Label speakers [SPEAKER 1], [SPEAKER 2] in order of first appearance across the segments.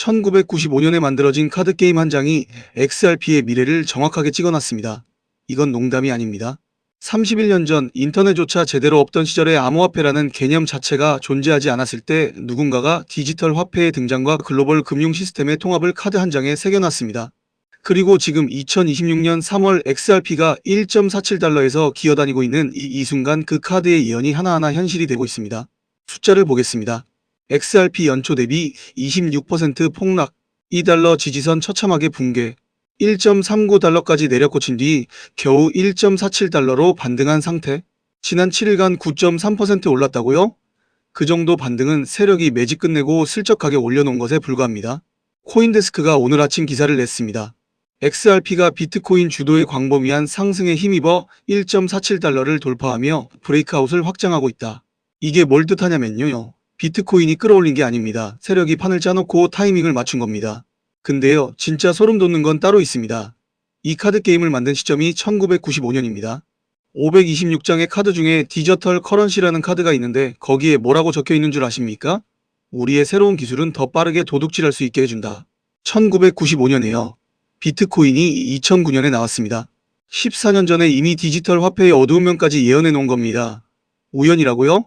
[SPEAKER 1] 1995년에 만들어진 카드게임 한 장이 XRP의 미래를 정확하게 찍어놨습니다. 이건 농담이 아닙니다. 31년 전 인터넷조차 제대로 없던 시절에 암호화폐라는 개념 자체가 존재하지 않았을 때 누군가가 디지털 화폐의 등장과 글로벌 금융 시스템의 통합을 카드 한 장에 새겨놨습니다. 그리고 지금 2026년 3월 XRP가 1.47달러에서 기어다니고 있는 이 순간 그 카드의 예언이 하나하나 현실이 되고 있습니다. 숫자를 보겠습니다. XRP 연초 대비 26% 폭락, 2달러 지지선 처참하게 붕괴, 1.39달러까지 내려꽂힌 뒤 겨우 1.47달러로 반등한 상태. 지난 7일간 9.3% 올랐다고요? 그 정도 반등은 세력이 매집 끝내고 슬쩍 가게 올려놓은 것에 불과합니다. 코인데스크가 오늘 아침 기사를 냈습니다. XRP가 비트코인 주도의 광범위한 상승에 힘입어 1.47달러를 돌파하며 브레이크아웃을 확장하고 있다. 이게 뭘 뜻하냐면요. 비트코인이 끌어올린 게 아닙니다. 세력이 판을 짜놓고 타이밍을 맞춘 겁니다. 근데요, 진짜 소름 돋는 건 따로 있습니다. 이 카드 게임을 만든 시점이 1995년입니다. 526장의 카드 중에 디지털 커런시라는 카드가 있는데 거기에 뭐라고 적혀 있는 줄 아십니까? 우리의 새로운 기술은 더 빠르게 도둑질할 수 있게 해준다. 1995년에요. 비트코인이 2009년에 나왔습니다. 14년 전에 이미 디지털 화폐의 어두운 면까지 예언해 놓은 겁니다. 우연이라고요?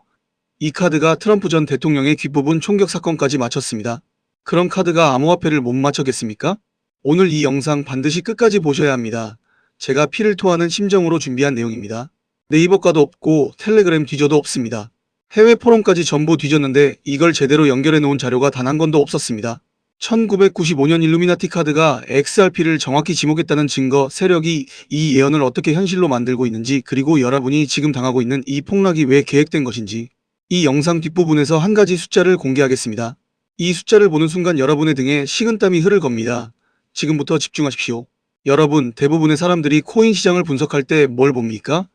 [SPEAKER 1] 이 카드가 트럼프 전 대통령의 귓부분 총격 사건까지 마쳤습니다. 그런 카드가 암호화폐를 못 맞췄겠습니까? 오늘 이 영상 반드시 끝까지 보셔야 합니다. 제가 피를 토하는 심정으로 준비한 내용입니다. 네이버 가도 없고 텔레그램 뒤져도 없습니다. 해외 포럼까지 전부 뒤졌는데 이걸 제대로 연결해 놓은 자료가 단 한 건도 없었습니다. 1995년 일루미나티 카드가 XRP를 정확히 지목했다는 증거, 세력이 이 예언을 어떻게 현실로 만들고 있는지, 그리고 여러분이 지금 당하고 있는 이 폭락이 왜 계획된 것인지, 이 영상 뒷부분에서 한 가지 숫자를 공개하겠습니다. 이 숫자를 보는 순간 여러분의 등에 식은땀이 흐를 겁니다. 지금부터 집중하십시오. 여러분, 대부분의 사람들이 코인 시장을 분석할 때 뭘 봅니까?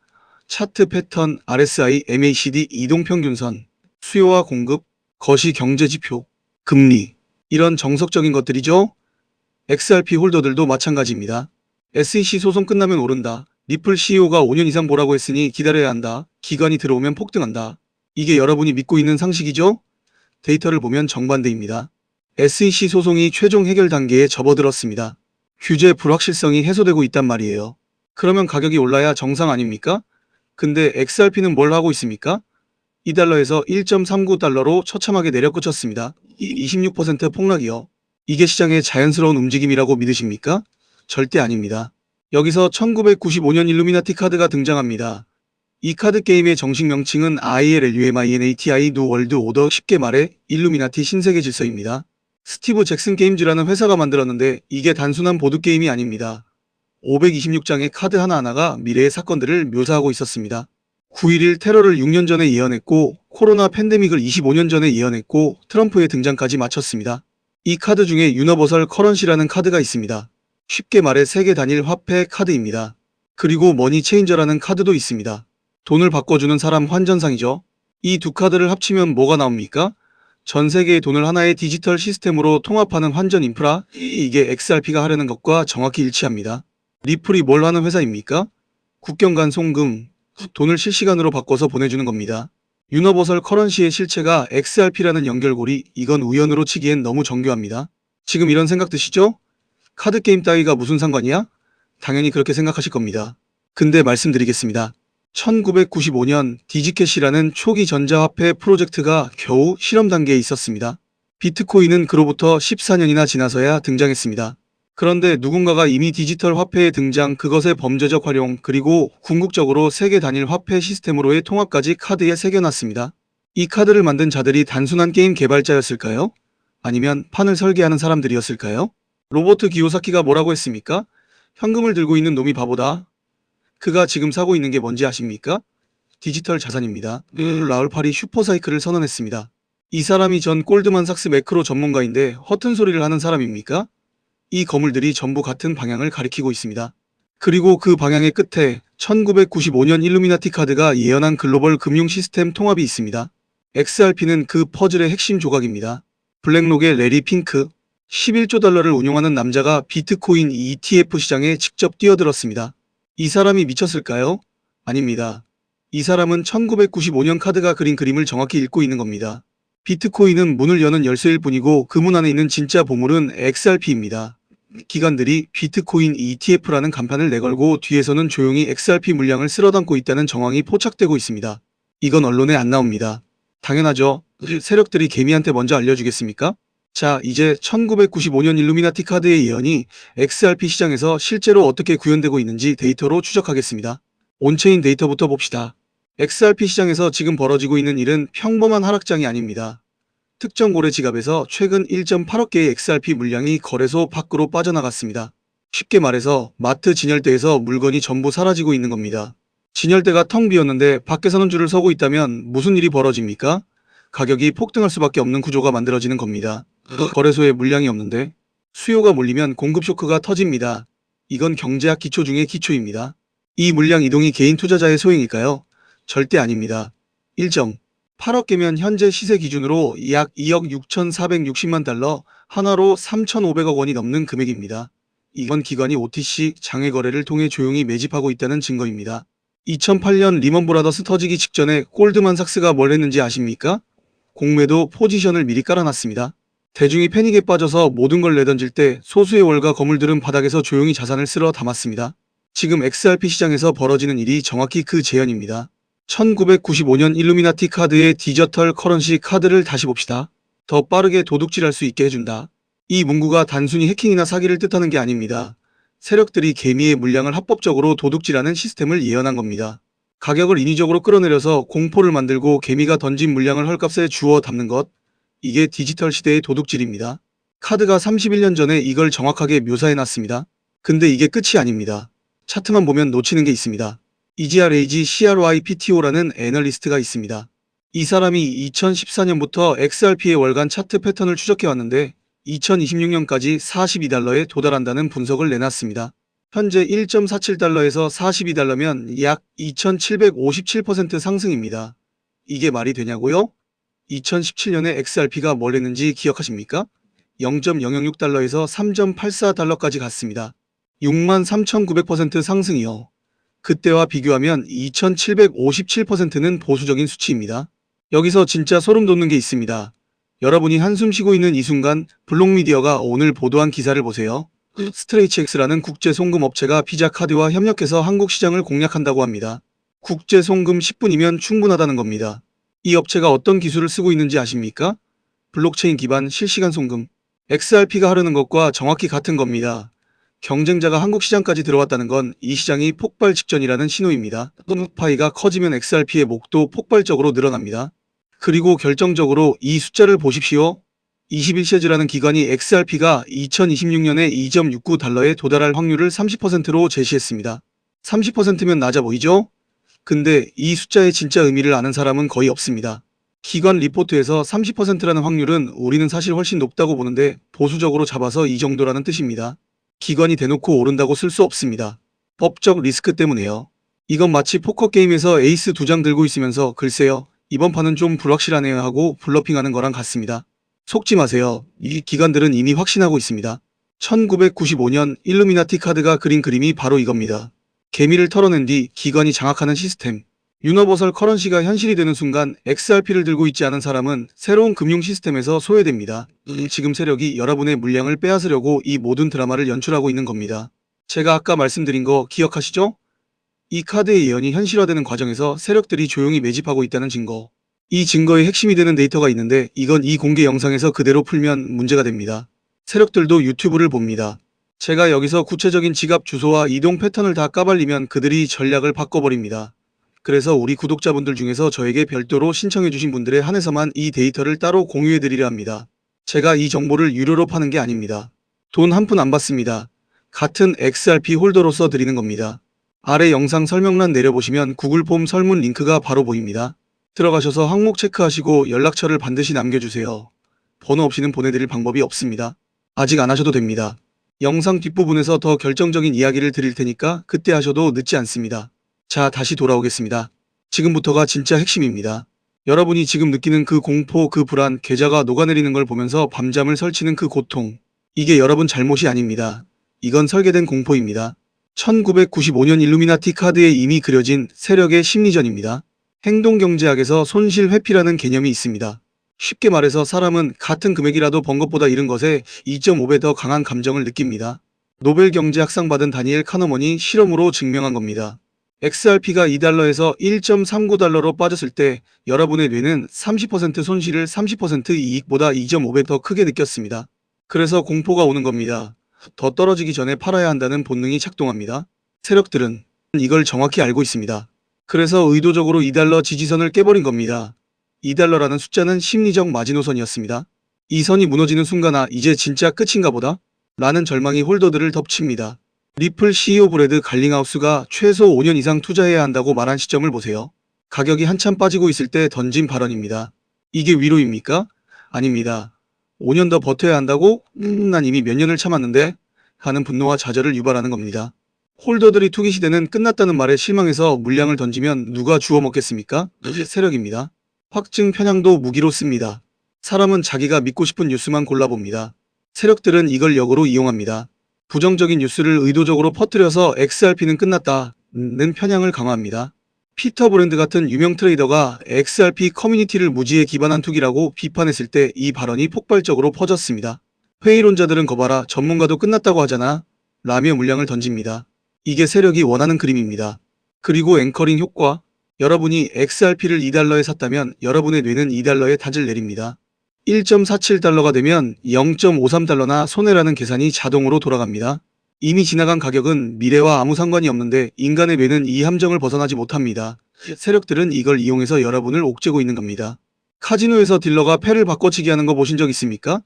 [SPEAKER 1] 차트 패턴, RSI, MACD, 이동평균선, 수요와 공급, 거시 경제지표, 금리, 이런 정석적인 것들이죠. XRP 홀더들도 마찬가지입니다. SEC 소송 끝나면 오른다. 리플 CEO가 5년 이상 보라고 했으니 기다려야 한다. 기관이 들어오면 폭등한다. 이게 여러분이 믿고 있는 상식이죠? 데이터를 보면 정반대입니다. SEC 소송이 최종 해결 단계에 접어들었습니다. 규제 불확실성이 해소되고 있단 말이에요. 그러면 가격이 올라야 정상 아닙니까? 근데 XRP는 뭘 하고 있습니까? 2달러에서 1.39달러로 처참하게 내려꽂혔습니다. 26% 폭락이요. 이게 시장의 자연스러운 움직임이라고 믿으십니까? 절대 아닙니다. 여기서 1995년 일루미나티 카드가 등장합니다. 이 카드 게임의 정식 명칭은 ILLUMINATI 뉴 월드 오더, 쉽게 말해 일루미나티 신세계 질서입니다. 스티브 잭슨 게임즈라는 회사가 만들었는데 이게 단순한 보드게임이 아닙니다. 526장의 카드 하나하나가 미래의 사건들을 묘사하고 있었습니다. 9.11 테러를 6년 전에 예언했고, 코로나 팬데믹을 25년 전에 예언했고, 트럼프의 등장까지 마쳤습니다. 이 카드 중에 유니버설 커런시라는 카드가 있습니다. 쉽게 말해 세계 단일 화폐 카드입니다. 그리고 머니 체인저라는 카드도 있습니다. 돈을 바꿔주는 사람 환전상이죠. 이 두 카드를 합치면 뭐가 나옵니까? 전 세계의 돈을 하나의 디지털 시스템으로 통합하는 환전 인프라, 이게 XRP가 하려는 것과 정확히 일치합니다. 리플이 뭘 하는 회사입니까? 국경 간 송금, 돈을 실시간으로 바꿔서 보내주는 겁니다. 유니버설 커런시의 실체가 XRP라는 연결고리, 이건 우연으로 치기엔 너무 정교합니다. 지금 이런 생각 드시죠? 카드게임 따위가 무슨 상관이야? 당연히 그렇게 생각하실 겁니다. 근데 말씀드리겠습니다. 1995년 디지캐시라는 초기 전자화폐 프로젝트가 겨우 실험 단계에 있었습니다. 비트코인은 그로부터 14년이나 지나서야 등장했습니다. 그런데 누군가가 이미 디지털 화폐의 등장, 그것의 범죄적 활용, 그리고 궁극적으로 세계 단일 화폐 시스템으로의 통합까지 카드에 새겨놨습니다. 이 카드를 만든 자들이 단순한 게임 개발자였을까요? 아니면 판을 설계하는 사람들이었을까요? 로버트 기요사키가 뭐라고 했습니까? 현금을 들고 있는 놈이 바보다. 그가 지금 사고 있는 게 뭔지 아십니까? 디지털 자산입니다. 라울팔이 슈퍼사이클을 선언했습니다. 이 사람이 전 골드만삭스 매크로 전문가인데 허튼 소리를 하는 사람입니까? 이 거물들이 전부 같은 방향을 가리키고 있습니다. 그리고 그 방향의 끝에 1995년 일루미나티 카드가 예언한 글로벌 금융 시스템 통합이 있습니다. XRP는 그 퍼즐의 핵심 조각입니다. 블랙록의 레리 핑크, 11조 달러를 운용하는 남자가 비트코인 ETF 시장에 직접 뛰어들었습니다. 이 사람이 미쳤을까요? 아닙니다. 이 사람은 1995년 카드가 그린 그림을 정확히 읽고 있는 겁니다. 비트코인은 문을 여는 열쇠일 뿐이고 그 문 안에 있는 진짜 보물은 XRP입니다. 기관들이 비트코인 ETF라는 간판을 내걸고 뒤에서는 조용히 XRP 물량을 쓸어 담고 있다는 정황이 포착되고 있습니다. 이건 언론에 안 나옵니다. 당연하죠. 세력들이 개미한테 먼저 알려주겠습니까? 자, 이제 1995년 일루미나티 카드의 예언이 XRP 시장에서 실제로 어떻게 구현되고 있는지 데이터로 추적하겠습니다. 온체인 데이터부터 봅시다. XRP 시장에서 지금 벌어지고 있는 일은 평범한 하락장이 아닙니다. 특정 고래 지갑에서 최근 1.8억 개의 XRP 물량이 거래소 밖으로 빠져나갔습니다. 쉽게 말해서 마트 진열대에서 물건이 전부 사라지고 있는 겁니다. 진열대가 텅 비었는데 밖에서는 줄을 서고 있다면 무슨 일이 벌어집니까? 가격이 폭등할 수밖에 없는 구조가 만들어지는 겁니다. 거래소에 물량이 없는데 수요가 몰리면 공급 쇼크가 터집니다. 이건 경제학 기초 중의 기초입니다. 이 물량 이동이 개인 투자자의 소행일까요? 절대 아닙니다. 1.8억 개면 현재 시세 기준으로 약 2억 6,460만 달러, 하나로 3,500억 원이 넘는 금액입니다. 이건 기관이 OTC 장외 거래를 통해 조용히 매집하고 있다는 증거입니다. 2008년 리먼 브라더스 터지기 직전에 골드만삭스가 뭘 했는지 아십니까? 공매도 포지션을 미리 깔아놨습니다. 대중이 패닉에 빠져서 모든 걸 내던질 때 소수의 월가 거물들은 바닥에서 조용히 자산을 쓸어 담았습니다. 지금 XRP 시장에서 벌어지는 일이 정확히 그 재현입니다. 1995년 일루미나티 카드의 디지털 커런시 카드를 다시 봅시다. 더 빠르게 도둑질할 수 있게 해준다. 이 문구가 단순히 해킹이나 사기를 뜻하는 게 아닙니다. 세력들이 개미의 물량을 합법적으로 도둑질하는 시스템을 예언한 겁니다. 가격을 인위적으로 끌어내려서 공포를 만들고 개미가 던진 물량을 헐값에 주워 담는 것. 이게 디지털 시대의 도둑질입니다. 카드가 31년 전에 이걸 정확하게 묘사해놨습니다. 근데 이게 끝이 아닙니다. 차트만 보면 놓치는 게 있습니다. EGRAG CRYPTO라는 애널리스트가 있습니다. 이 사람이 2014년부터 XRP의 월간 차트 패턴을 추적해왔는데 2026년까지 42달러에 도달한다는 분석을 내놨습니다. 현재 1.47달러에서 42달러면 약 2757% 상승입니다. 이게 말이 되냐고요? 2017년에 XRP가 뭘 했는지 기억하십니까? 0.006달러에서 3.84달러까지 갔습니다. 63,900% 상승이요. 그때와 비교하면 2757%는 보수적인 수치입니다. 여기서 진짜 소름 돋는 게 있습니다. 여러분이 한숨 쉬고 있는 이 순간 블록미디어가 오늘 보도한 기사를 보세요. 스트레이치X라는 국제 송금 업체가 비자카드와 협력해서 한국 시장을 공략한다고 합니다. 국제 송금 10분이면 충분하다는 겁니다. 이 업체가 어떤 기술을 쓰고 있는지 아십니까? 블록체인 기반 실시간 송금. XRP가 하려는 것과 정확히 같은 겁니다. 경쟁자가 한국 시장까지 들어왔다는 건 이 시장이 폭발 직전이라는 신호입니다. 파이가 커지면 XRP의 목도 폭발적으로 늘어납니다. 그리고 결정적으로 이 숫자를 보십시오. 21쉐즈라는 기관이 XRP가 2026년에 2.69달러에 도달할 확률을 30%로 제시했습니다. 30%면 낮아 보이죠? 근데 이 숫자의 진짜 의미를 아는 사람은 거의 없습니다. 기관 리포트에서 30%라는 확률은 우리는 사실 훨씬 높다고 보는데 보수적으로 잡아서 이 정도라는 뜻입니다. 기관이 대놓고 오른다고 쓸 수 없습니다. 법적 리스크 때문에요. 이건 마치 포커게임에서 에이스 2장 들고 있으면서 글쎄요, 이번 판은 좀 불확실하네요 하고 블러핑하는 거랑 같습니다. 속지 마세요. 이 기관들은 이미 확신하고 있습니다. 1995년 일루미나티 카드가 그린 그림이 바로 이겁니다. 개미를 털어낸 뒤 기관이 장악하는 시스템. 유니버설 커런시가 현실이 되는 순간 XRP를 들고 있지 않은 사람은 새로운 금융 시스템에서 소외됩니다. 지금 세력이 여러분의 물량을 빼앗으려고 이 모든 드라마를 연출하고 있는 겁니다. 제가 아까 말씀드린 거 기억하시죠? 이 카드의 예언이 현실화되는 과정에서 세력들이 조용히 매집하고 있다는 증거. 이 증거의 핵심이 되는 데이터가 있는데 이건 이 공개 영상에서 그대로 풀면 문제가 됩니다. 세력들도 유튜브를 봅니다. 제가 여기서 구체적인 지갑 주소와 이동 패턴을 다 까발리면 그들이 전략을 바꿔버립니다. 그래서 우리 구독자분들 중에서 저에게 별도로 신청해주신 분들에 한해서만 이 데이터를 따로 공유해드리려 합니다. 제가 이 정보를 유료로 파는 게 아닙니다. 돈 한 푼 안 받습니다. 같은 XRP 홀더로서 드리는 겁니다. 아래 영상 설명란 내려보시면 구글 폼 설문 링크가 바로 보입니다. 들어가셔서 항목 체크하시고 연락처를 반드시 남겨주세요. 번호 없이는 보내드릴 방법이 없습니다. 아직 안 하셔도 됩니다. 영상 뒷부분에서 더 결정적인 이야기를 드릴 테니까 그때 하셔도 늦지 않습니다. 자, 다시 돌아오겠습니다. 지금부터가 진짜 핵심입니다. 여러분이 지금 느끼는 그 공포, 그 불안, 계좌가 녹아내리는 걸 보면서 밤잠을 설치는 그 고통. 이게 여러분 잘못이 아닙니다. 이건 설계된 공포입니다. 1995년 일루미나티 카드에 이미 그려진 세력의 심리전입니다. 행동경제학에서 손실 회피라는 개념이 있습니다. 쉽게 말해서 사람은 같은 금액이라도 번 것보다 잃은 것에 2.5배 더 강한 감정을 느낍니다. 노벨 경제학상 받은 다니엘 카너먼이 실험으로 증명한 겁니다. XRP가 2달러에서 1.39달러로 빠졌을 때 여러분의 뇌는 30% 손실을 30% 이익보다 2.5배 더 크게 느꼈습니다. 그래서 공포가 오는 겁니다. 더 떨어지기 전에 팔아야 한다는 본능이 작동합니다. 세력들은 이걸 정확히 알고 있습니다. 그래서 의도적으로 2달러 지지선을 깨버린 겁니다. 2달러라는 숫자는 심리적 마지노선이었습니다. 이 선이 무너지는 순간 이제 진짜 끝인가 보다 라는 절망이 홀더들을 덮칩니다. 리플 CEO 브래드 갈링하우스가 최소 5년 이상 투자해야 한다고 말한 시점을 보세요. 가격이 한참 빠지고 있을 때 던진 발언입니다. 이게 위로입니까? 아닙니다. 5년 더 버텨야 한다고? 난 이미 몇 년을 참았는데? 하는 분노와 좌절을 유발하는 겁니다. 홀더들이 투기 시대는 끝났다는 말에 실망해서 물량을 던지면 누가 주워 먹겠습니까? 세력입니다. 확증 편향도 무기로 씁니다. 사람은 자기가 믿고 싶은 뉴스만 골라봅니다. 세력들은 이걸 역으로 이용합니다. 부정적인 뉴스를 의도적으로 퍼뜨려서 XRP는 끝났다는 편향을 강화합니다. 피터 브랜드 같은 유명 트레이더가 XRP 커뮤니티를 무지에 기반한 투기라고 비판했을 때 이 발언이 폭발적으로 퍼졌습니다. 회의론자들은 거봐라, 전문가도 끝났다고 하잖아 라며 물량을 던집니다. 이게 세력이 원하는 그림입니다. 그리고 앵커링 효과. 여러분이 XRP를 2달러에 샀다면 여러분의 뇌는 2달러에 닷을 내립니다. 1.47달러가 되면 0.53달러나 손해라는 계산이 자동으로 돌아갑니다. 이미 지나간 가격은 미래와 아무 상관이 없는데 인간의 뇌는 이 함정을 벗어나지 못합니다. 세력들은 이걸 이용해서 여러분을 옥죄고 있는 겁니다. 카지노에서 딜러가 패를 바꿔치기 하는 거 보신 적 있습니까?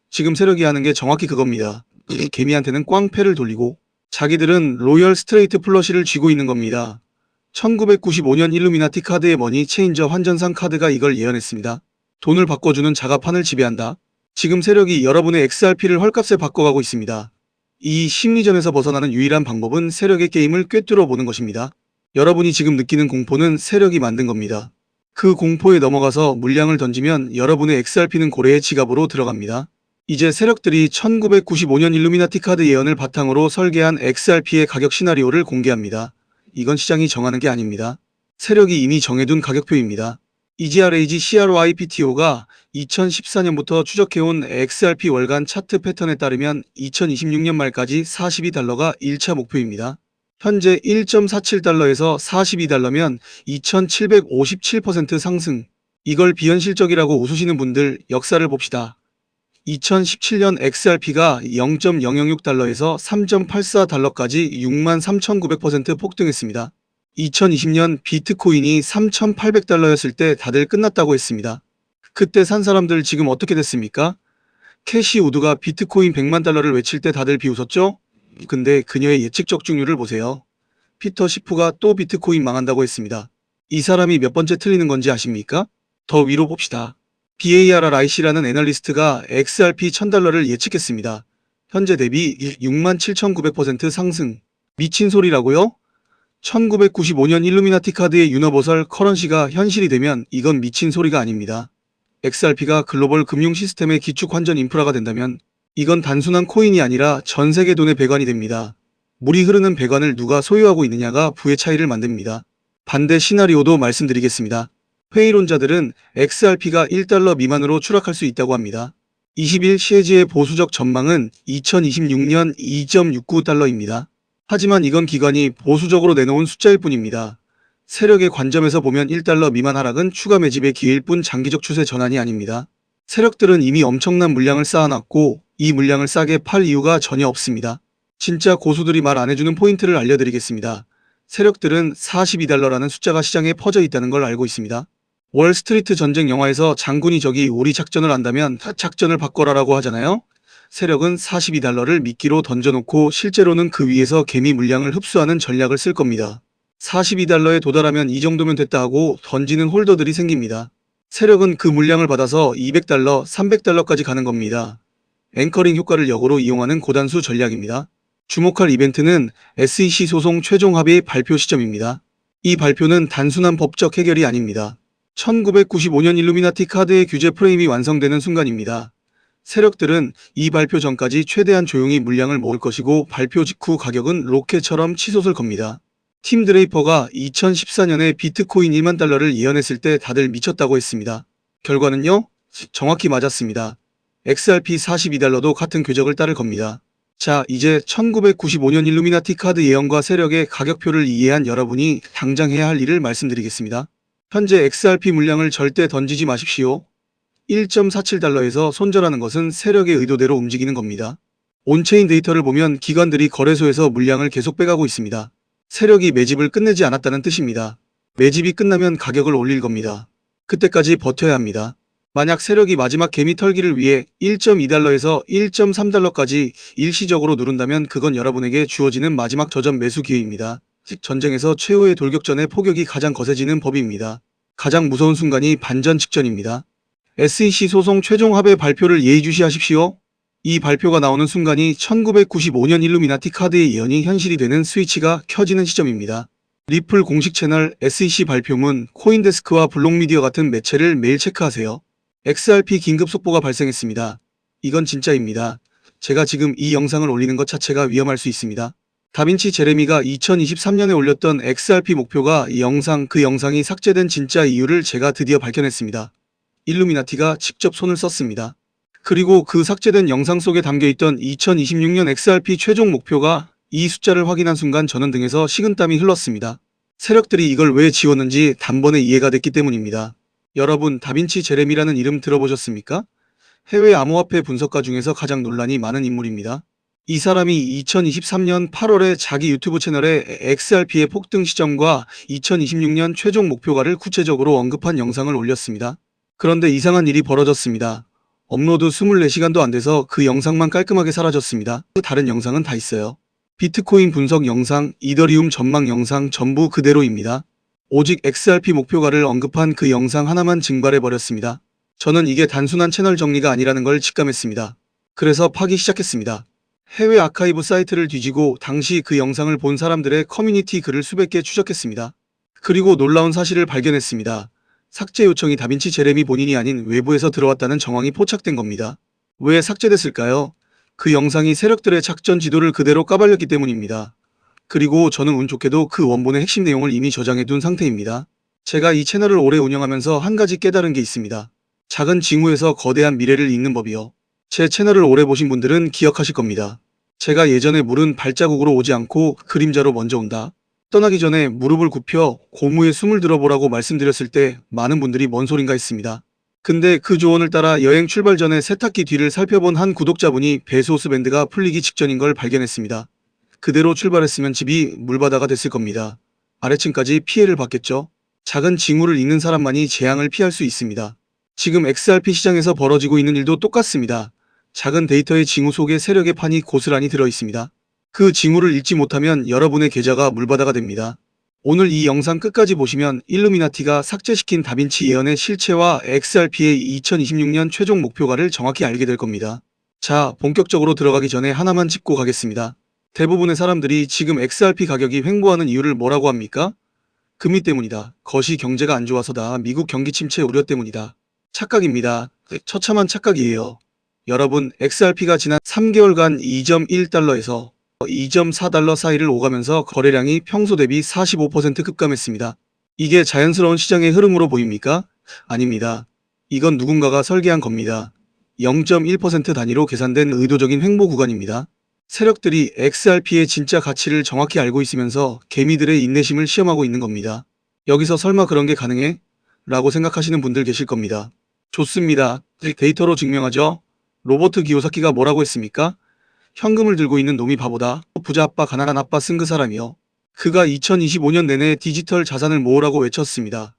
[SPEAKER 1] 지금 세력이 하는 게 정확히 그겁니다. 개미한테는 꽝패를 돌리고 자기들은 로열 스트레이트 플러시를 쥐고 있는 겁니다. 1995년 일루미나티 카드의 머니 체인저 환전상 카드가 이걸 예언했습니다. 돈을 바꿔주는 자가판을 지배한다. 지금 세력이 여러분의 XRP를 헐값에 바꿔가고 있습니다. 이 심리전에서 벗어나는 유일한 방법은 세력의 게임을 꿰뚫어 보는 것입니다. 여러분이 지금 느끼는 공포는 세력이 만든 겁니다. 그 공포에 넘어가서 물량을 던지면 여러분의 XRP는 고래의 지갑으로 들어갑니다. 이제 세력들이 1995년 일루미나티 카드 예언을 바탕으로 설계한 XRP의 가격 시나리오를 공개합니다. 이건 시장이 정하는 게 아닙니다. 세력이 이미 정해둔 가격표입니다. EGRAG CRYPTO가 2014년부터 추적해온 XRP 월간 차트 패턴에 따르면 2026년 말까지 42달러가 1차 목표입니다. 현재 1.47달러에서 42달러면 2757% 상승. 이걸 비현실적이라고 웃으시는 분들 역사를 봅시다. 2017년 XRP가 0.006달러에서 3.84달러까지 63,900% 폭등했습니다. 2020년 비트코인이 3,800달러였을 때 다들 끝났다고 했습니다. 그때 산 사람들 지금 어떻게 됐습니까? 캐시 우드가 비트코인 100만 달러를 외칠 때 다들 비웃었죠? 근데 그녀의 예측 적중률을 보세요. 피터 시프가 또 비트코인 망한다고 했습니다. 이 사람이 몇 번째 틀리는 건지 아십니까? 더 위로 봅시다. BARRIC라는 애널리스트가 XRP 1000달러를 예측했습니다. 현재 대비 67,900% 상승. 미친 소리라고요? 1995년 일루미나티 카드의 유너버설 커런시가 현실이 되면 이건 미친 소리가 아닙니다. XRP가 글로벌 금융 시스템의 기축 환전 인프라가 된다면 이건 단순한 코인이 아니라 전 세계 돈의 배관이 됩니다. 물이 흐르는 배관을 누가 소유하고 있느냐가 부의 차이를 만듭니다. 반대 시나리오도 말씀드리겠습니다. 회의론자들은 XRP가 1달러 미만으로 추락할 수 있다고 합니다. 20일 시에지의 보수적 전망은 2026년 2.69달러입니다. 하지만 이건 기관이 보수적으로 내놓은 숫자일 뿐입니다. 세력의 관점에서 보면 1달러 미만 하락은 추가 매집의 기회일 뿐 장기적 추세 전환이 아닙니다. 세력들은 이미 엄청난 물량을 쌓아놨고 이 물량을 싸게 팔 이유가 전혀 없습니다. 진짜 고수들이 말 안 해주는 포인트를 알려드리겠습니다. 세력들은 42달러라는 숫자가 시장에 퍼져 있다는 걸 알고 있습니다. 월스트리트 전쟁 영화에서 장군이 적이 우리 작전을 한다면 작전을 바꿔라라고 하잖아요. 세력은 42달러를 미끼로 던져놓고 실제로는 그 위에서 개미 물량을 흡수하는 전략을 쓸 겁니다. 42달러에 도달하면 이 정도면 됐다 하고 던지는 홀더들이 생깁니다. 세력은 그 물량을 받아서 200달러, 300달러까지 가는 겁니다. 앵커링 효과를 역으로 이용하는 고단수 전략입니다. 주목할 이벤트는 SEC 소송 최종 합의 발표 시점입니다. 이 발표는 단순한 법적 해결이 아닙니다. 1995년 일루미나티 카드의 규제 프레임이 완성되는 순간입니다. 세력들은 이 발표 전까지 최대한 조용히 물량을 모을 것이고 발표 직후 가격은 로켓처럼 치솟을 겁니다. 팀 드레이퍼가 2014년에 비트코인 1만 달러를 예언했을 때 다들 미쳤다고 했습니다. 결과는요? 정확히 맞았습니다. XRP 42달러도 같은 궤적을 따를 겁니다. 자, 이제 1995년 일루미나티 카드 예언과 세력의 가격표를 이해한 여러분이 당장 해야 할 일을 말씀드리겠습니다. 현재 XRP 물량을 절대 던지지 마십시오. 1.47달러에서 손절하는 것은 세력의 의도대로 움직이는 겁니다. 온체인 데이터를 보면 기관들이 거래소에서 물량을 계속 빼가고 있습니다. 세력이 매집을 끝내지 않았다는 뜻입니다. 매집이 끝나면 가격을 올릴 겁니다. 그때까지 버텨야 합니다. 만약 세력이 마지막 개미 털기를 위해 1.2달러에서 1.3달러까지 일시적으로 누른다면 그건 여러분에게 주어지는 마지막 저점 매수 기회입니다. 즉 전쟁에서 최후의 돌격전의 포격이 가장 거세지는 법입니다. 가장 무서운 순간이 반전 직전입니다. SEC 소송 최종 합의 발표를 예의주시하십시오. 이 발표가 나오는 순간이 1995년 일루미나티 카드의 예언이 현실이 되는 스위치가 켜지는 시점입니다. 리플 공식 채널 SEC 발표문, 코인데스크와 블록미디어 같은 매체를 매일 체크하세요. XRP 긴급 속보가 발생했습니다. 이건 진짜입니다. 제가 지금 이 영상을 올리는 것 자체가 위험할 수 있습니다. 다빈치 제레미가 2023년에 올렸던 XRP 목표가 그 영상이 삭제된 진짜 이유를 제가 드디어 밝혀냈습니다. 일루미나티가 직접 손을 썼습니다. 그리고 그 삭제된 영상 속에 담겨있던 2026년 XRP 최종 목표가 이 숫자를 확인한 순간 저는 등에서 식은땀이 흘렀습니다. 세력들이 이걸 왜 지웠는지 단번에 이해가 됐기 때문입니다. 여러분, 다빈치 제레미라는 이름 들어보셨습니까? 해외 암호화폐 분석가 중에서 가장 논란이 많은 인물입니다. 이 사람이 2023년 8월에 자기 유튜브 채널에 XRP의 폭등 시점과 2026년 최종 목표가를 구체적으로 언급한 영상을 올렸습니다. 그런데 이상한 일이 벌어졌습니다. 업로드 24시간도 안 돼서 그 영상만 깔끔하게 사라졌습니다. 다른 영상은 다 있어요. 비트코인 분석 영상, 이더리움 전망 영상 전부 그대로입니다. 오직 XRP 목표가를 언급한 그 영상 하나만 증발해버렸습니다. 저는 이게 단순한 채널 정리가 아니라는 걸 직감했습니다. 그래서 파기 시작했습니다. 해외 아카이브 사이트를 뒤지고 당시 그 영상을 본 사람들의 커뮤니티 글을 수백 개 추적했습니다. 그리고 놀라운 사실을 발견했습니다. 삭제 요청이 다빈치 제레미 본인이 아닌 외부에서 들어왔다는 정황이 포착된 겁니다. 왜 삭제됐을까요? 그 영상이 세력들의 작전 지도를 그대로 까발렸기 때문입니다. 그리고 저는 운 좋게도 그 원본의 핵심 내용을 이미 저장해둔 상태입니다. 제가 이 채널을 오래 운영하면서 한 가지 깨달은 게 있습니다. 작은 징후에서 거대한 미래를 읽는 법이요. 제 채널을 오래 보신 분들은 기억하실 겁니다. 제가 예전에 물은 발자국으로 오지 않고 그림자로 먼저 온다. 떠나기 전에 무릎을 굽혀 고무에 숨을 들어보라고 말씀드렸을 때 많은 분들이 뭔 소린가 했습니다. 근데 그 조언을 따라 여행 출발 전에 세탁기 뒤를 살펴본 한 구독자분이 배수호스 밴드가 풀리기 직전인 걸 발견했습니다. 그대로 출발했으면 집이 물바다가 됐을 겁니다. 아래층까지 피해를 받겠죠. 작은 징후를 읽는 사람만이 재앙을 피할 수 있습니다. 지금 XRP 시장에서 벌어지고 있는 일도 똑같습니다. 작은 데이터의 징후 속에 세력의 판이 고스란히 들어있습니다. 그 징후를 읽지 못하면 여러분의 계좌가 물바다가 됩니다. 오늘 이 영상 끝까지 보시면 일루미나티가 삭제시킨 다빈치 예언의 실체와 XRP의 2026년 최종 목표가를 정확히 알게 될 겁니다. 자, 본격적으로 들어가기 전에 하나만 짚고 가겠습니다. 대부분의 사람들이 지금 XRP 가격이 횡보하는 이유를 뭐라고 합니까? 금리 때문이다. 거시 경제가 안 좋아서다. 미국 경기 침체 우려 때문이다. 착각입니다. 처참한 착각이에요. 여러분, XRP가 지난 3개월간 2.1달러에서 2.4달러 사이를 오가면서 거래량이 평소 대비 45% 급감했습니다. 이게 자연스러운 시장의 흐름으로 보입니까? 아닙니다. 이건 누군가가 설계한 겁니다. 0.1% 단위로 계산된 의도적인 횡보 구간입니다. 세력들이 XRP의 진짜 가치를 정확히 알고 있으면서 개미들의 인내심을 시험하고 있는 겁니다. 여기서 설마 그런 게 가능해? 라고 생각하시는 분들 계실 겁니다. 좋습니다. 데이터로 증명하죠. 로버트 기요사키가 뭐라고 했습니까? 현금을 들고 있는 놈이 바보다. 부자 아빠 가난한 아빠 쓴 그 사람이요. 그가 2025년 내내 디지털 자산을 모으라고 외쳤습니다.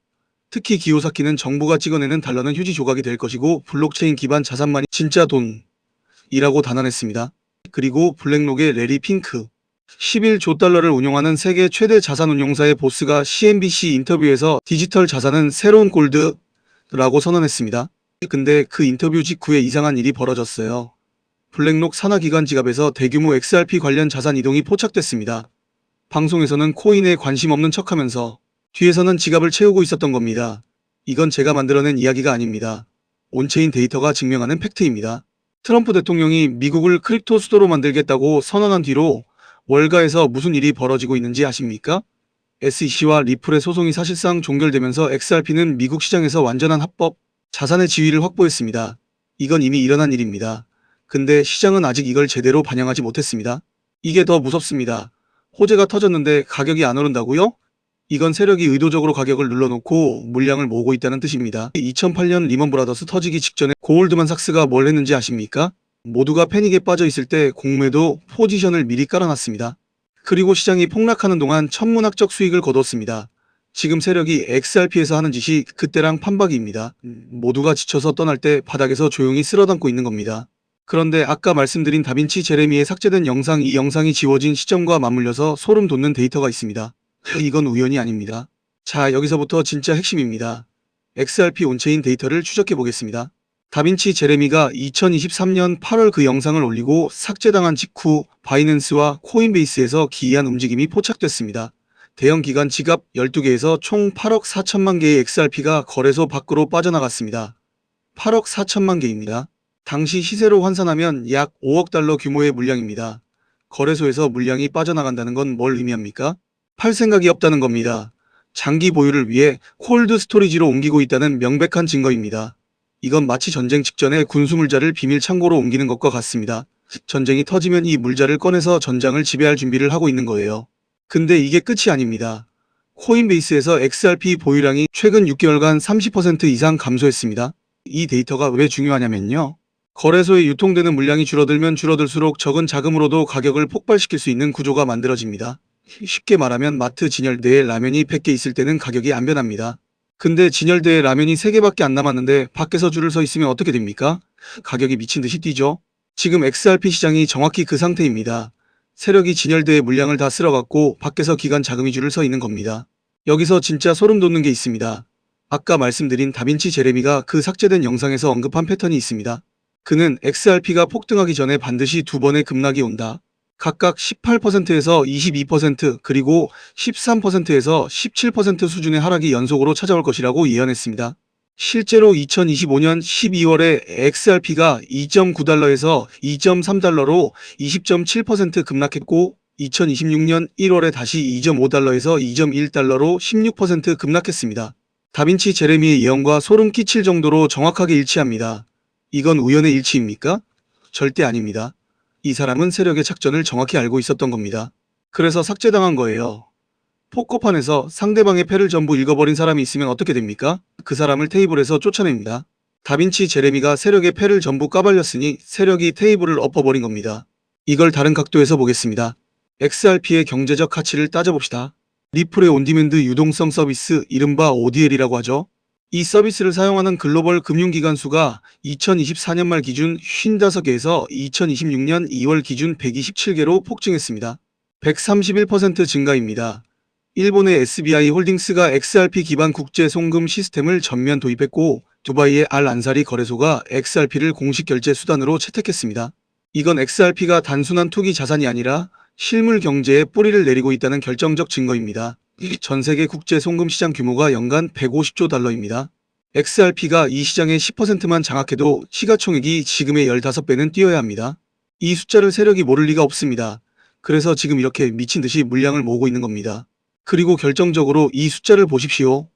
[SPEAKER 1] 특히 기요사키는 정부가 찍어내는 달러는 휴지 조각이 될 것이고 블록체인 기반 자산만이 진짜 돈이라고 단언했습니다. 그리고 블랙록의 레리 핑크, 11조 달러를 운용하는 세계 최대 자산 운용사의 보스가 CNBC 인터뷰에서 디지털 자산은 새로운 골드라고 선언했습니다. 근데 그 인터뷰 직후에 이상한 일이 벌어졌어요. 블랙록 산하기관 지갑에서 대규모 XRP 관련 자산 이동이 포착됐습니다. 방송에서는 코인에 관심 없는 척하면서 뒤에서는 지갑을 채우고 있었던 겁니다. 이건 제가 만들어낸 이야기가 아닙니다. 온체인 데이터가 증명하는 팩트입니다. 트럼프 대통령이 미국을 크립토 수도로 만들겠다고 선언한 뒤로 월가에서 무슨 일이 벌어지고 있는지 아십니까? SEC와 리플의 소송이 사실상 종결되면서 XRP는 미국 시장에서 완전한 합법 자산의 지위를 확보했습니다. 이건 이미 일어난 일입니다. 근데 시장은 아직 이걸 제대로 반영하지 못했습니다. 이게 더 무섭습니다. 호재가 터졌는데 가격이 안 오른다고요? 이건 세력이 의도적으로 가격을 눌러놓고 물량을 모으고 있다는 뜻입니다. 2008년 리먼 브라더스 터지기 직전에 고울드만 삭스가 뭘 했는지 아십니까? 모두가 패닉에 빠져 있을 때 공매도 포지션을 미리 깔아놨습니다. 그리고 시장이 폭락하는 동안 천문학적 수익을 거뒀습니다. 지금 세력이 XRP에서 하는 짓이 그때랑 판박이입니다. 모두가 지쳐서 떠날 때 바닥에서 조용히 쓸어담고 있는 겁니다. 그런데 아까 말씀드린 다빈치 제레미의 삭제된 영상, 이 영상이 지워진 시점과 맞물려서 소름 돋는 데이터가 있습니다. 이건 우연이 아닙니다. 자, 여기서부터 진짜 핵심입니다. XRP 온체인 데이터를 추적해 보겠습니다. 다빈치 제레미가 2023년 8월 그 영상을 올리고 삭제당한 직후 바이낸스와 코인베이스에서 기이한 움직임이 포착됐습니다. 대형 기관 지갑 12개에서 총 8억 4천만 개의 XRP가 거래소 밖으로 빠져나갔습니다. 8억 4천만 개입니다. 당시 시세로 환산하면 약 5억 달러 규모의 물량입니다. 거래소에서 물량이 빠져나간다는 건 뭘 의미합니까? 팔 생각이 없다는 겁니다. 장기 보유를 위해 콜드 스토리지로 옮기고 있다는 명백한 증거입니다. 이건 마치 전쟁 직전에 군수 물자를 비밀 창고로 옮기는 것과 같습니다. 전쟁이 터지면 이 물자를 꺼내서 전장을 지배할 준비를 하고 있는 거예요. 근데 이게 끝이 아닙니다. 코인베이스에서 XRP 보유량이 최근 6개월간 30% 이상 감소했습니다. 이 데이터가 왜 중요하냐면요. 거래소에 유통되는 물량이 줄어들면 줄어들수록 적은 자금으로도 가격을 폭발시킬 수 있는 구조가 만들어집니다. 쉽게 말하면 마트 진열대에 라면이 100개 있을 때는 가격이 안 변합니다. 근데 진열대에 라면이 3개밖에 안 남았는데 밖에서 줄을 서 있으면 어떻게 됩니까? 가격이 미친 듯이 뛰죠. 지금 XRP 시장이 정확히 그 상태입니다. 세력이 진열대의 물량을 다 쓸어갖고 밖에서 기관 자금이 줄을 서 있는 겁니다. 여기서 진짜 소름 돋는 게 있습니다. 아까 말씀드린 다빈치 제레미가 그 삭제된 영상에서 언급한 패턴이 있습니다. 그는 XRP가 폭등하기 전에 반드시 두 번의 급락이 온다. 각각 18%에서 22% 그리고 13%에서 17% 수준의 하락이 연속으로 찾아올 것이라고 예언했습니다. 실제로 2025년 12월에 XRP가 2.9달러에서 2.3달러로 20.7% 급락했고 2026년 1월에 다시 2.5달러에서 2.1달러로 16% 급락했습니다. 다빈치 제레미의 예언과 소름 끼칠 정도로 정확하게 일치합니다. 이건 우연의 일치입니까? 절대 아닙니다. 이 사람은 세력의 작전을 정확히 알고 있었던 겁니다. 그래서 삭제당한 거예요. 포커판에서 상대방의 패를 전부 읽어버린 사람이 있으면 어떻게 됩니까? 그 사람을 테이블에서 쫓아냅니다. 다빈치 제레미가 세력의 패를 전부 까발렸으니 세력이 테이블을 엎어버린 겁니다. 이걸 다른 각도에서 보겠습니다. XRP의 경제적 가치를 따져봅시다. 리플의 온디맨드 유동성 서비스, 이른바 ODL이라고 하죠. 이 서비스를 사용하는 글로벌 금융기관 수가 2024년 말 기준 55개에서 2026년 2월 기준 127개로 폭증했습니다. 131% 증가입니다. 일본의 SBI 홀딩스가 XRP 기반 국제 송금 시스템을 전면 도입했고 두바이의 알 안사리 거래소가 XRP를 공식 결제 수단으로 채택했습니다. 이건 XRP가 단순한 투기 자산이 아니라 실물 경제에 뿌리를 내리고 있다는 결정적 증거입니다. 전 세계 국제 송금 시장 규모가 연간 150조 달러입니다. XRP가 이 시장의 10%만 장악해도 시가총액이 지금의 15배는 뛰어야 합니다. 이 숫자를 세력이 모를 리가 없습니다. 그래서 지금 이렇게 미친 듯이 물량을 모으고 있는 겁니다. 그리고 결정적으로 이 숫자를 보십시오.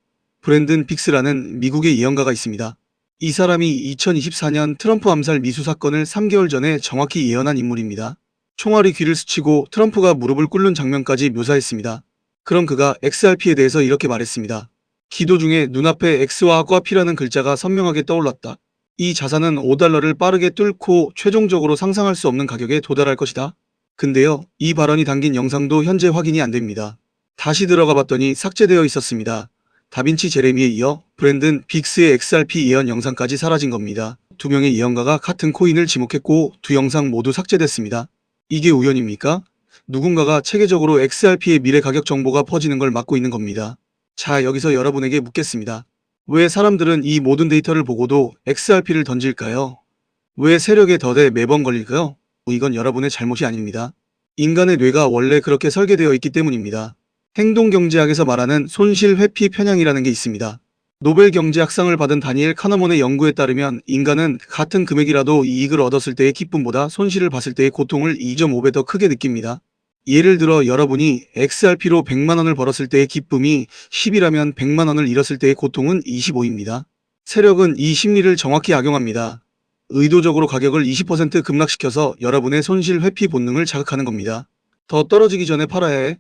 [SPEAKER 1] 브랜든 빅스라는 미국의 예언가가 있습니다. 이 사람이 2024년 트럼프 암살 미수 사건을 3개월 전에 정확히 예언한 인물입니다. 총알이 귀를 스치고 트럼프가 무릎을 꿇는 장면까지 묘사했습니다. 그럼 그가 XRP에 대해서 이렇게 말했습니다. 기도 중에 눈앞에 X와 꽈피라는 글자가 선명하게 떠올랐다. 이 자산은 5달러를 빠르게 뚫고 최종적으로 상상할 수 없는 가격에 도달할 것이다. 근데요, 이 발언이 담긴 영상도 현재 확인이 안 됩니다. 다시 들어가 봤더니 삭제되어 있었습니다. 다빈치 제레미에 이어 브랜든 빅스의 XRP 예언 영상까지 사라진 겁니다. 두 명의 예언가가 같은 코인을 지목했고 두 영상 모두 삭제됐습니다. 이게 우연입니까? 누군가가 체계적으로 XRP의 미래 가격 정보가 퍼지는 걸 막고 있는 겁니다. 자, 여기서 여러분에게 묻겠습니다. 왜 사람들은 이 모든 데이터를 보고도 XRP를 던질까요? 왜 세력의 덫에 매번 걸릴까요? 이건 여러분의 잘못이 아닙니다. 인간의 뇌가 원래 그렇게 설계되어 있기 때문입니다. 행동경제학에서 말하는 손실 회피 편향이라는 게 있습니다. 노벨 경제학상을 받은 다니엘 카너먼의 연구에 따르면 인간은 같은 금액이라도 이익을 얻었을 때의 기쁨보다 손실을 봤을 때의 고통을 2.5배 더 크게 느낍니다. 예를 들어 여러분이 XRP로 100만 원을 벌었을 때의 기쁨이 10이라면 100만 원을 잃었을 때의 고통은 25입니다. 세력은 이 심리를 정확히 악용합니다. 의도적으로 가격을 20% 급락시켜서 여러분의 손실 회피 본능을 자극하는 겁니다. 더 떨어지기 전에 팔아야 해.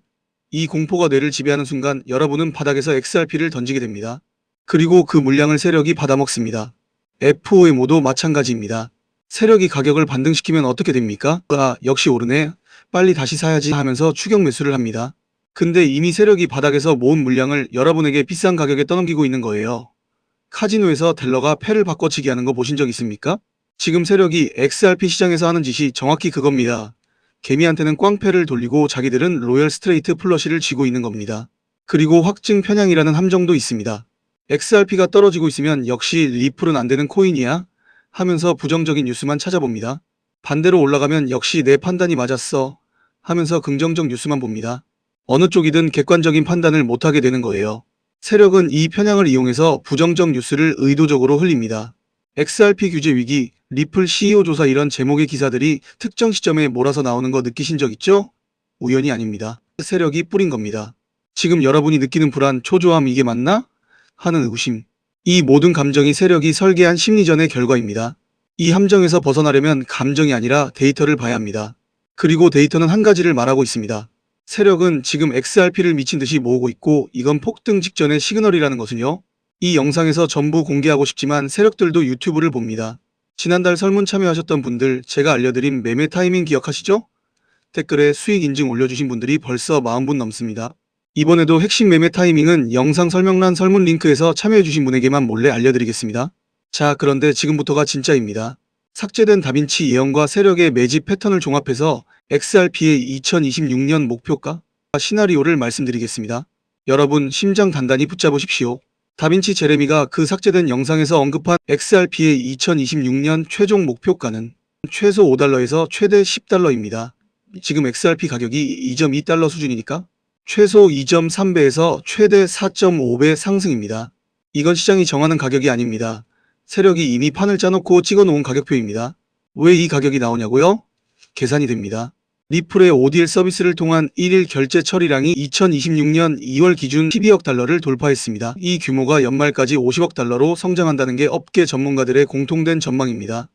[SPEAKER 1] 이 공포가 뇌를 지배하는 순간 여러분은 바닥에서 XRP를 던지게 됩니다. 그리고 그 물량을 세력이 받아먹습니다. FOMO도 마찬가지입니다. 세력이 가격을 반등시키면 어떻게 됩니까? 아, 역시 오르네. 빨리 다시 사야지 하면서 추격 매수를 합니다. 근데 이미 세력이 바닥에서 모은 물량을 여러분에게 비싼 가격에 떠넘기고 있는 거예요. 카지노에서 텔러가 패를 바꿔치기 하는 거 보신 적 있습니까? 지금 세력이 XRP 시장에서 하는 짓이 정확히 그겁니다. 개미한테는 꽝패를 돌리고 자기들은 로열 스트레이트 플러시를 쥐고 있는 겁니다. 그리고 확증 편향이라는 함정도 있습니다. XRP가 떨어지고 있으면 역시 리플은 안 되는 코인이야? 하면서 부정적인 뉴스만 찾아봅니다. 반대로 올라가면 역시 내 판단이 맞았어 하면서 긍정적 뉴스만 봅니다. 어느 쪽이든 객관적인 판단을 못하게 되는 거예요. 세력은 이 편향을 이용해서 부정적 뉴스를 의도적으로 흘립니다. XRP 규제 위기, 리플 CEO 조사 이런 제목의 기사들이 특정 시점에 몰아서 나오는 거 느끼신 적 있죠? 우연이 아닙니다. 세력이 뿌린 겁니다. 지금 여러분이 느끼는 불안, 초조함 이게 맞나? 하는 의구심. 이 모든 감정이 세력이 설계한 심리전의 결과입니다. 이 함정에서 벗어나려면 감정이 아니라 데이터를 봐야 합니다. 그리고 데이터는 한 가지를 말하고 있습니다. 세력은 지금 XRP를 미친 듯이 모으고 있고 이건 폭등 직전의 시그널이라는 것은요. 이 영상에서 전부 공개하고 싶지만 세력들도 유튜브를 봅니다. 지난달 설문 참여하셨던 분들 제가 알려드린 매매 타이밍 기억하시죠? 댓글에 수익 인증 올려주신 분들이 벌써 40분 넘습니다. 이번에도 핵심 매매 타이밍은 영상 설명란 설문 링크에서 참여해주신 분에게만 몰래 알려드리겠습니다. 자, 그런데 지금부터가 진짜입니다. 삭제된 다빈치 예언과 세력의 매집 패턴을 종합해서 XRP의 2026년 목표가 시나리오를 말씀드리겠습니다. 여러분 심장 단단히 붙잡으십시오. 다빈치 제레미가 그 삭제된 영상에서 언급한 XRP의 2026년 최종 목표가는 최소 5달러에서 최대 10달러입니다. 지금 XRP 가격이 2.2달러 수준이니까 최소 2.3배에서 최대 4.5배 상승입니다. 이건 시장이 정하는 가격이 아닙니다. 세력이 이미 판을 짜놓고 찍어놓은 가격표입니다. 왜 이 가격이 나오냐고요? 계산이 됩니다. 리플의 ODL 서비스를 통한 1일 결제 처리량이 2026년 2월 기준 12억 달러를 돌파했습니다. 이 규모가 연말까지 50억 달러로 성장한다는 게 업계 전문가들의 공통된 전망입니다.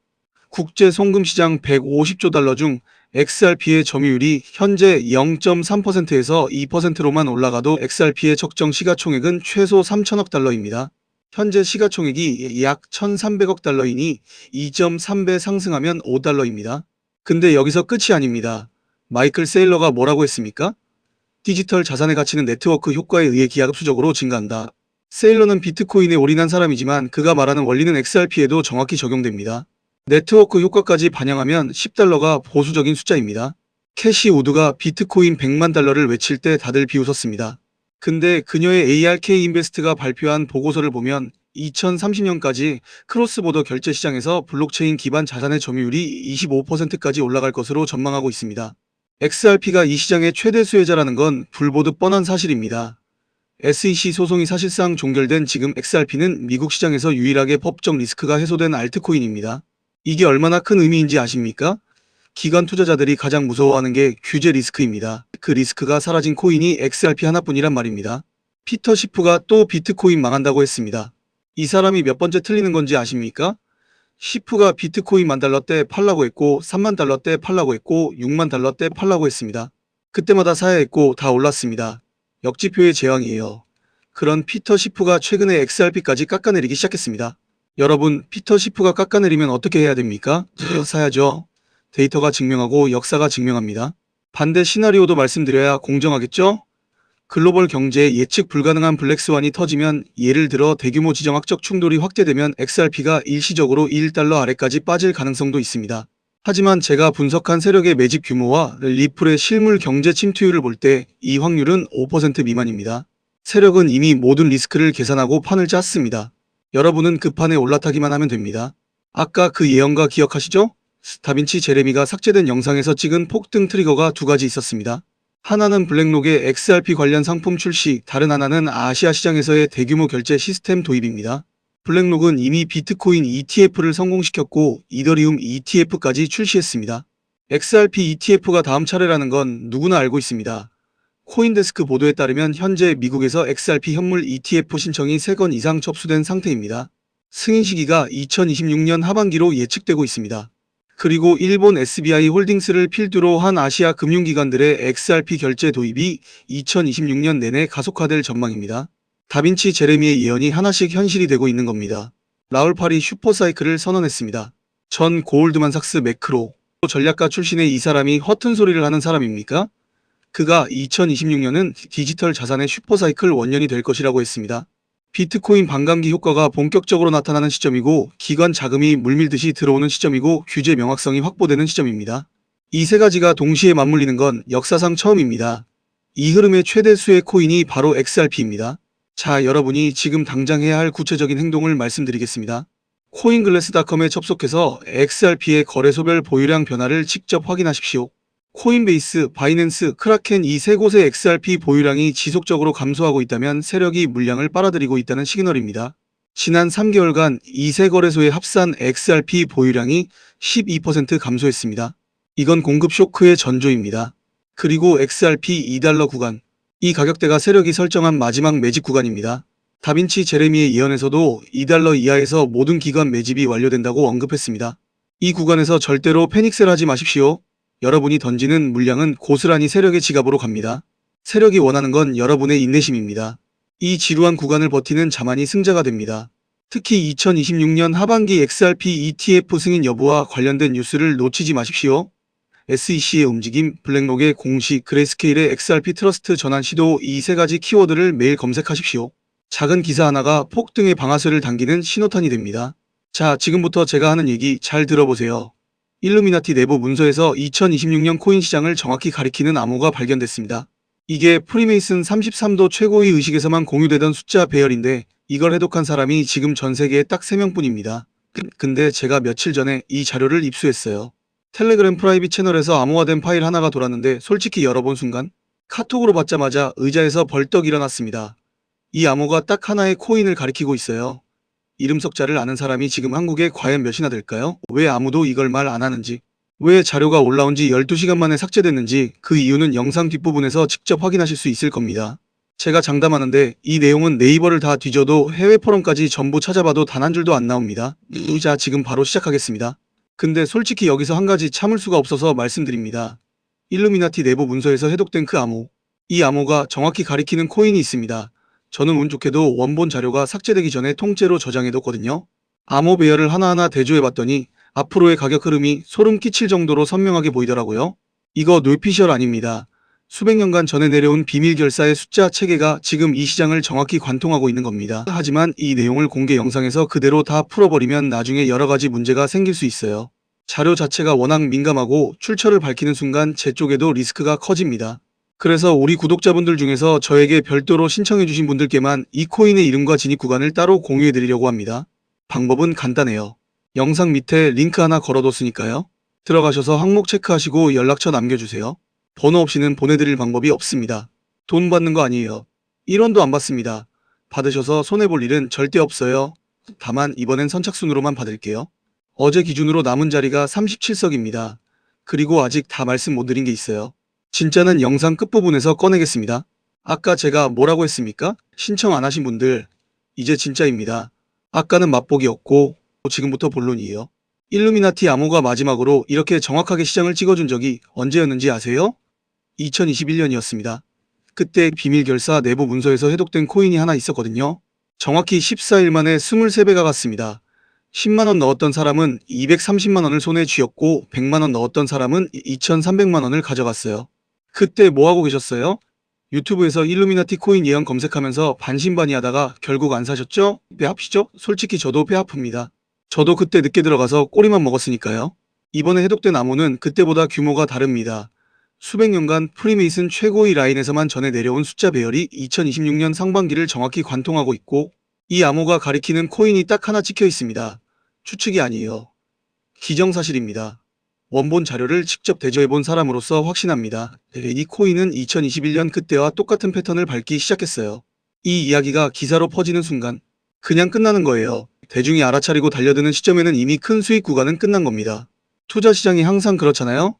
[SPEAKER 1] 국제 송금시장 150조 달러 중 XRP의 점유율이 현재 0.3%에서 2%로만 올라가도 XRP의 적정 시가총액은 최소 3천억 달러입니다. 현재 시가총액이 약 1,300억 달러이니 2.3배 상승하면 5달러입니다. 근데 여기서 끝이 아닙니다. 마이클 세일러가 뭐라고 했습니까? 디지털 자산의 가치는 네트워크 효과에 의해 기하급수적으로 증가한다. 세일러는 비트코인에 올인한 사람이지만 그가 말하는 원리는 XRP에도 정확히 적용됩니다. 네트워크 효과까지 반영하면 10달러가 보수적인 숫자입니다. 캐시 우드가 비트코인 100만 달러를 외칠 때 다들 비웃었습니다. 근데 그녀의 ARK 인베스트가 발표한 보고서를 보면 2030년까지 크로스보더 결제 시장에서 블록체인 기반 자산의 점유율이 25%까지 올라갈 것으로 전망하고 있습니다. XRP가 이 시장의 최대 수혜자라는 건 불보듯 뻔한 사실입니다. SEC 소송이 사실상 종결된 지금 XRP는 미국 시장에서 유일하게 법적 리스크가 해소된 알트코인입니다. 이게 얼마나 큰 의미인지 아십니까? 기관 투자자들이 가장 무서워하는 게 규제 리스크입니다. 그 리스크가 사라진 코인이 XRP 하나뿐이란 말입니다. 피터 시프가 또 비트코인 망한다고 했습니다. 이 사람이 몇 번째 틀리는 건지 아십니까? 시프가 비트코인 10,000달러 때 팔라고 했고 30,000달러 때 팔라고 했고 60,000달러 때 팔라고 했습니다. 그때마다 사야 했고 다 올랐습니다. 역지표의 제왕이에요. 그런 피터 시프가 최근에 XRP까지 깎아내리기 시작했습니다. 여러분, 피터 시프가 깎아내리면 어떻게 해야 됩니까? 사야죠. 데이터가 증명하고 역사가 증명합니다. 반대 시나리오도 말씀드려야 공정하겠죠? 글로벌 경제에 예측 불가능한 블랙스완이 터지면 예를 들어 대규모 지정학적 충돌이 확대되면 XRP가 일시적으로 1달러 아래까지 빠질 가능성도 있습니다. 하지만 제가 분석한 세력의 매집 규모와 리플의 실물 경제 침투율을 볼 때 이 확률은 5% 미만입니다. 세력은 이미 모든 리스크를 계산하고 판을 짰습니다. 여러분은 그 판에 올라타기만 하면 됩니다. 아까 그 예언가 기억하시죠? 다빈치 제레미가 삭제된 영상에서 찍은 폭등 트리거가 두 가지 있었습니다. 하나는 블랙록의 XRP 관련 상품 출시, 다른 하나는 아시아 시장에서의 대규모 결제 시스템 도입입니다. 블랙록은 이미 비트코인 ETF를 성공시켰고 이더리움 ETF까지 출시했습니다. XRP ETF가 다음 차례라는 건 누구나 알고 있습니다. 코인데스크 보도에 따르면 현재 미국에서 XRP 현물 ETF 신청이 3건 이상 접수된 상태입니다. 승인 시기가 2026년 하반기로 예측되고 있습니다. 그리고 일본 SBI 홀딩스를 필두로 한 아시아 금융기관들의 XRP 결제 도입이 2026년 내내 가속화될 전망입니다. 다빈치 제레미의 예언이 하나씩 현실이 되고 있는 겁니다. 라울 파리 슈퍼사이클을 선언했습니다. 전 고울드만삭스 매크로 전략가 출신의 이 사람이 허튼 소리를 하는 사람입니까? 그가 2026년은 디지털 자산의 슈퍼사이클 원년이 될 것이라고 했습니다. 비트코인 반감기 효과가 본격적으로 나타나는 시점이고 기관 자금이 물밀듯이 들어오는 시점이고 규제 명확성이 확보되는 시점입니다. 이 세 가지가 동시에 맞물리는 건 역사상 처음입니다. 이 흐름의 최대 수의 코인이 바로 XRP입니다. 자, 여러분이 지금 당장 해야 할 구체적인 행동을 말씀드리겠습니다. 코인글래스닷컴에 접속해서 XRP의 거래소별 보유량 변화를 직접 확인하십시오. 코인베이스, 바이낸스, 크라켄 이 세 곳의 XRP 보유량이 지속적으로 감소하고 있다면 세력이 물량을 빨아들이고 있다는 시그널입니다. 지난 3개월간 이 세 거래소의 합산 XRP 보유량이 12% 감소했습니다. 이건 공급 쇼크의 전조입니다. 그리고 XRP $2 구간. 이 가격대가 세력이 설정한 마지막 매집 구간입니다. 다빈치 제레미의 예언에서도 $2 이하에서 모든 기관 매집이 완료된다고 언급했습니다. 이 구간에서 절대로 패닉셀 하지 마십시오. 여러분이 던지는 물량은 고스란히 세력의 지갑으로 갑니다. 세력이 원하는 건 여러분의 인내심입니다. 이 지루한 구간을 버티는 자만이 승자가 됩니다. 특히 2026년 하반기 XRP ETF 승인 여부와 관련된 뉴스를 놓치지 마십시오. SEC의 움직임, 블랙록의 공시, 그레이스케일의 XRP 트러스트 전환 시도 이 세 가지 키워드를 매일 검색하십시오. 작은 기사 하나가 폭등의 방아쇠를 당기는 신호탄이 됩니다. 자, 지금부터 제가 하는 얘기 잘 들어보세요. 일루미나티 내부 문서에서 2026년 코인 시장을 정확히 가리키는 암호가 발견됐습니다. 이게 프리메이슨 33도 최고의 의식에서만 공유되던 숫자 배열인데 이걸 해독한 사람이 지금 전 세계에 딱 3명뿐입니다. 근데 제가 며칠 전에 이 자료를 입수했어요. 텔레그램 프라이빗 채널에서 암호화된 파일 하나가 돌았는데 솔직히 열어본 순간 카톡으로 받자마자 의자에서 벌떡 일어났습니다. 이 암호가 딱 하나의 코인을 가리키고 있어요. 이름 석자를 아는 사람이 지금 한국에 과연 몇이나 될까요? 왜 아무도 이걸 말 안 하는지, 왜 자료가 올라온 지 12시간 만에 삭제됐는지 그 이유는 영상 뒷부분에서 직접 확인하실 수 있을 겁니다. 제가 장담하는데 이 내용은 네이버를 다 뒤져도 해외 포럼까지 전부 찾아봐도 단 한 줄도 안 나옵니다. 자, 지금 바로 시작하겠습니다. 근데 솔직히 여기서 한 가지 참을 수가 없어서 말씀드립니다. 일루미나티 내부 문서에서 해독된 그 암호. 이 암호가 정확히 가리키는 코인이 있습니다. 저는 운 좋게도 원본 자료가 삭제되기 전에 통째로 저장해뒀거든요. 암호 배열을 하나하나 대조해봤더니 앞으로의 가격 흐름이 소름 끼칠 정도로 선명하게 보이더라고요. 이거 뇌피셜 아닙니다. 수백 년간 전에 내려온 비밀 결사의 숫자 체계가 지금 이 시장을 정확히 관통하고 있는 겁니다. 하지만 이 내용을 공개 영상에서 그대로 다 풀어버리면 나중에 여러 가지 문제가 생길 수 있어요. 자료 자체가 워낙 민감하고 출처를 밝히는 순간 제 쪽에도 리스크가 커집니다. 그래서 우리 구독자분들 중에서 저에게 별도로 신청해주신 분들께만 이 코인의 이름과 진입 구간을 따로 공유해드리려고 합니다. 방법은 간단해요. 영상 밑에 링크 하나 걸어뒀으니까요. 들어가셔서 항목 체크하시고 연락처 남겨주세요. 번호 없이는 보내드릴 방법이 없습니다. 돈 받는 거 아니에요. 1원도 안 받습니다. 받으셔서 손해볼 일은 절대 없어요. 다만 이번엔 선착순으로만 받을게요. 어제 기준으로 남은 자리가 37석입니다. 그리고 아직 다 말씀 못 드린 게 있어요. 진짜는 영상 끝부분에서 꺼내겠습니다. 아까 제가 뭐라고 했습니까? 신청 안 하신 분들 이제 진짜입니다. 아까는 맛보기였고 지금부터 본론이에요. 일루미나티 암호가 마지막으로 이렇게 정확하게 시장을 찍어준 적이 언제였는지 아세요? 2021년이었습니다. 그때 비밀 결사 내부 문서에서 해독된 코인이 하나 있었거든요. 정확히 14일 만에 23배가 갔습니다. 10만원 넣었던 사람은 230만원을 손에 쥐었고 100만원 넣었던 사람은 2300만원을 가져갔어요. 그때 뭐하고 계셨어요? 유튜브에서 일루미나티 코인 예언 검색하면서 반신반의하다가 결국 안 사셨죠? 배 아프시죠? 솔직히 저도 배 아픕니다. 저도 그때 늦게 들어가서 꼬리만 먹었으니까요. 이번에 해독된 암호는 그때보다 규모가 다릅니다. 수백 년간 프리메이슨 최고의 라인에서만 전해 내려온 숫자 배열이 2026년 상반기를 정확히 관통하고 있고 이 암호가 가리키는 코인이 딱 하나 찍혀 있습니다. 추측이 아니에요. 기정사실입니다. 원본 자료를 직접 대조해본 사람으로서 확신합니다. 이 코인은 2021년 그때와 똑같은 패턴을 밟기 시작했어요. 이 이야기가 기사로 퍼지는 순간 그냥 끝나는 거예요. 대중이 알아차리고 달려드는 시점에는 이미 큰 수익 구간은 끝난 겁니다. 투자 시장이 항상 그렇잖아요.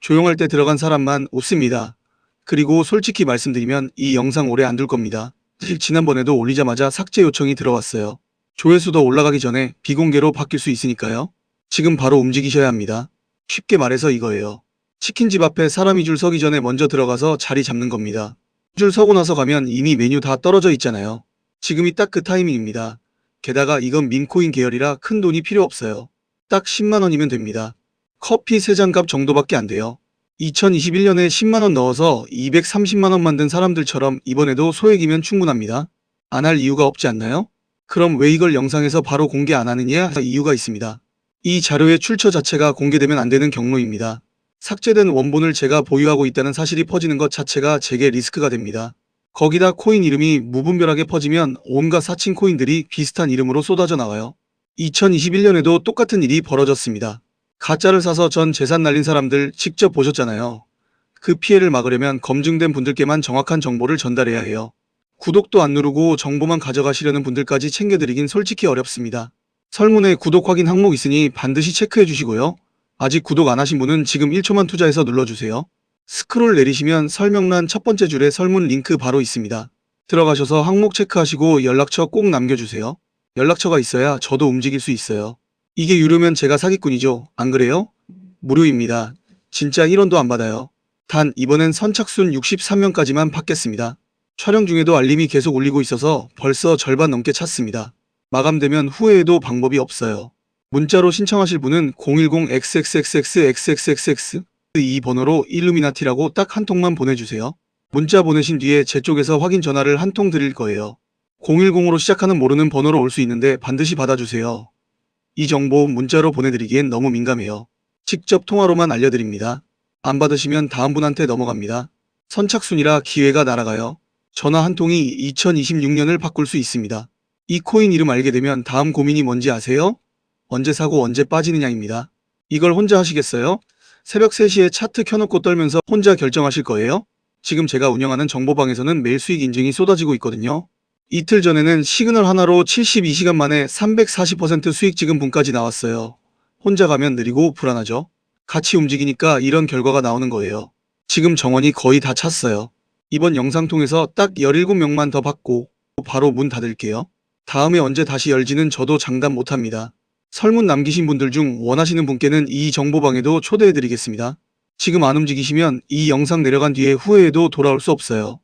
[SPEAKER 1] 조용할 때 들어간 사람만 웃습니다. 그리고 솔직히 말씀드리면 이 영상 오래 안 둘 겁니다. 사실 지난번에도 올리자마자 삭제 요청이 들어왔어요. 조회수 더 올라가기 전에 비공개로 바뀔 수 있으니까요. 지금 바로 움직이셔야 합니다. 쉽게 말해서 이거예요. 치킨집 앞에 사람이 줄 서기 전에 먼저 들어가서 자리 잡는 겁니다. 줄 서고 나서 가면 이미 메뉴 다 떨어져 있잖아요. 지금이 딱 그 타이밍입니다. 게다가 이건 민코인 계열이라 큰 돈이 필요 없어요. 딱 10만 원이면 됩니다. 커피 3잔 값 정도밖에 안 돼요. 2021년에 10만 원 넣어서 230만 원 만든 사람들처럼 이번에도 소액이면 충분합니다. 안 할 이유가 없지 않나요? 그럼 왜 이걸 영상에서 바로 공개 안 하느냐? 이유가 있습니다. 이 자료의 출처 자체가 공개되면 안 되는 경로입니다. 삭제된 원본을 제가 보유하고 있다는 사실이 퍼지는 것 자체가 제게 리스크가 됩니다. 거기다 코인 이름이 무분별하게 퍼지면 온갖 사칭 코인들이 비슷한 이름으로 쏟아져 나와요. 2021년에도 똑같은 일이 벌어졌습니다. 가짜를 사서 전 재산 날린 사람들 직접 보셨잖아요. 그 피해를 막으려면 검증된 분들께만 정확한 정보를 전달해야 해요. 구독도 안 누르고 정보만 가져가시려는 분들까지 챙겨드리긴 솔직히 어렵습니다. 설문에 구독 확인 항목 있으니 반드시 체크해 주시고요. 아직 구독 안 하신 분은 지금 1초만 투자해서 눌러주세요. 스크롤 내리시면 설명란 첫 번째 줄에 설문 링크 바로 있습니다. 들어가셔서 항목 체크하시고 연락처 꼭 남겨주세요. 연락처가 있어야 저도 움직일 수 있어요. 이게 유료면 제가 사기꾼이죠. 안 그래요? 무료입니다. 진짜 1원도 안 받아요. 단 이번엔 선착순 63명까지만 받겠습니다. 촬영 중에도 알림이 계속 울리고 있어서 벌써 절반 넘게 찼습니다. 마감되면 후회해도 방법이 없어요. 문자로 신청하실 분은 010xxxxxxx 이 번호로 일루미나티라고 딱 한 통만 보내주세요. 문자 보내신 뒤에 제 쪽에서 확인 전화를 한 통 드릴 거예요. 010으로 시작하는 모르는 번호로 올 수 있는데 반드시 받아주세요. 이 정보 문자로 보내드리기엔 너무 민감해요. 직접 통화로만 알려드립니다. 안 받으시면 다음 분한테 넘어갑니다. 선착순이라 기회가 날아가요. 전화 한 통이 2026년을 바꿀 수 있습니다. 이 코인 이름 알게 되면 다음 고민이 뭔지 아세요? 언제 사고 언제 빠지느냐입니다. 이걸 혼자 하시겠어요? 새벽 3시에 차트 켜놓고 떨면서 혼자 결정하실 거예요? 지금 제가 운영하는 정보방에서는 매일 수익 인증이 쏟아지고 있거든요. 이틀 전에는 시그널 하나로 72시간 만에 340% 수익 찍은 분까지 나왔어요. 혼자 가면 느리고 불안하죠? 같이 움직이니까 이런 결과가 나오는 거예요. 지금 정원이 거의 다 찼어요. 이번 영상 통해서 딱 17명만 더 받고 바로 문 닫을게요. 다음에 언제 다시 열지는 저도 장담 못합니다. 설문 남기신 분들 중 원하시는 분께는 이 정보방에도 초대해드리겠습니다. 지금 안 움직이시면 이 영상 내려간 뒤에 후회해도 돌아올 수 없어요.